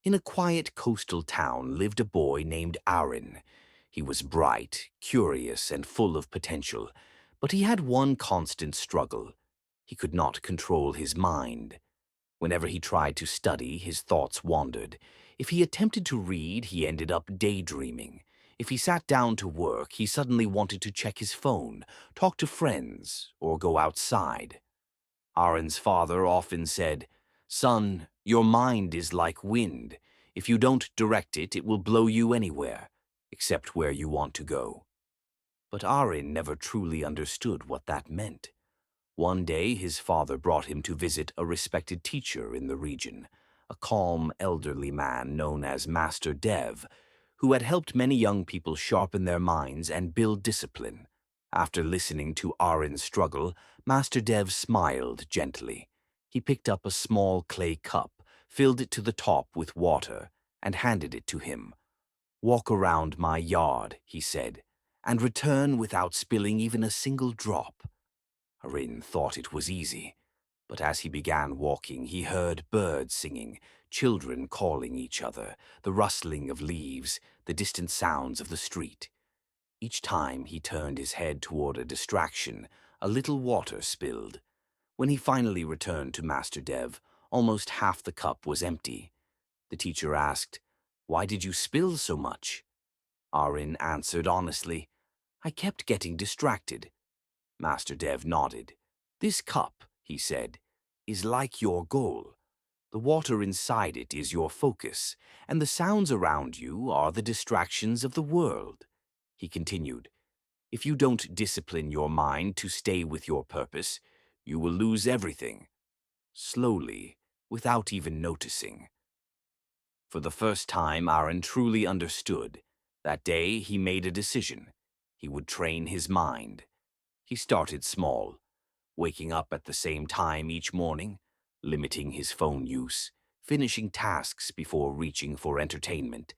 In a quiet coastal town lived a boy named Aaron. He was bright, curious, and full of potential, but he had one constant struggle. He could not control his mind. Whenever he tried to study, his thoughts wandered. If he attempted to read, he ended up daydreaming. If he sat down to work, he suddenly wanted to check his phone, talk to friends, or go outside. Aaron's father often said, "Son, your mind is like wind. If you don't direct it, it will blow you anywhere, except where you want to go." But Aaron never truly understood what that meant. One day, his father brought him to visit a respected teacher in the region, a calm, elderly man known as Master Dev, who had helped many young people sharpen their minds and build discipline. After listening to Aaron's struggle, Master Dev smiled gently. He picked up a small clay cup, filled it to the top with water, and handed it to him. "Walk around my yard," he said, "and return without spilling even a single drop." Aaron thought it was easy, but as he began walking, he heard birds singing, children calling each other, the rustling of leaves, the distant sounds of the street. Each time he turned his head toward a distraction, a little water spilled. When he finally returned to Master Dev, almost half the cup was empty. The teacher asked, "Why did you spill so much?" Aaron answered honestly, "I kept getting distracted." Master Dev nodded. "This cup," he said, "is like your goal. The water inside it is your focus, and the sounds around you are the distractions of the world." He continued, "If you don't discipline your mind to stay with your purpose, you will lose everything, slowly, without even noticing." For the first time, Aaron truly understood. That day, he made a decision. He would train his mind. He started small, waking up at the same time each morning, limiting his phone use, finishing tasks before reaching for entertainment.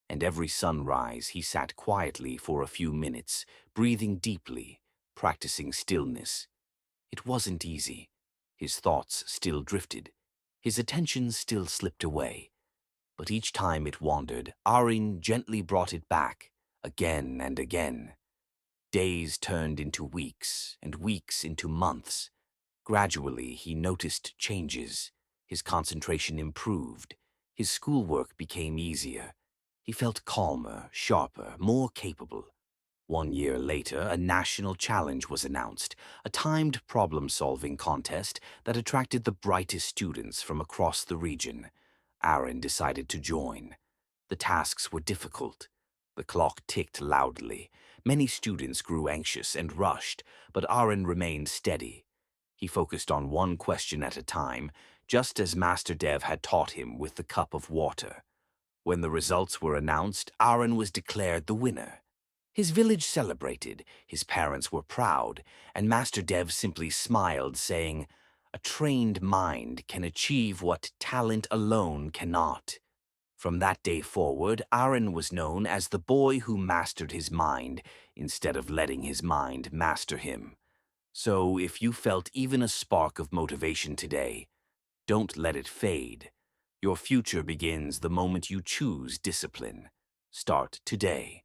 And every sunrise he sat quietly for a few minutes, breathing deeply, practicing stillness. It wasn't easy. His thoughts still drifted. His attention still slipped away. But each time it wandered, Aaron gently brought it back, again and again. Days turned into weeks, and weeks into months. Gradually, he noticed changes. His concentration improved. His schoolwork became easier. He felt calmer, sharper, more capable. 1 year later, a national challenge was announced, a timed problem-solving contest that attracted the brightest students from across the region. Aaron decided to join. The tasks were difficult. The clock ticked loudly. Many students grew anxious and rushed, but Aaron remained steady. He focused on one question at a time, just as Master Dev had taught him with the cup of water. When the results were announced, Aaron was declared the winner. His village celebrated, his parents were proud, and Master Dev simply smiled, saying, "A trained mind can achieve what talent alone cannot." From that day forward, Aaron was known as the boy who mastered his mind instead of letting his mind master him. So if you felt even a spark of motivation today, don't let it fade. Your future begins the moment you choose discipline. Start today.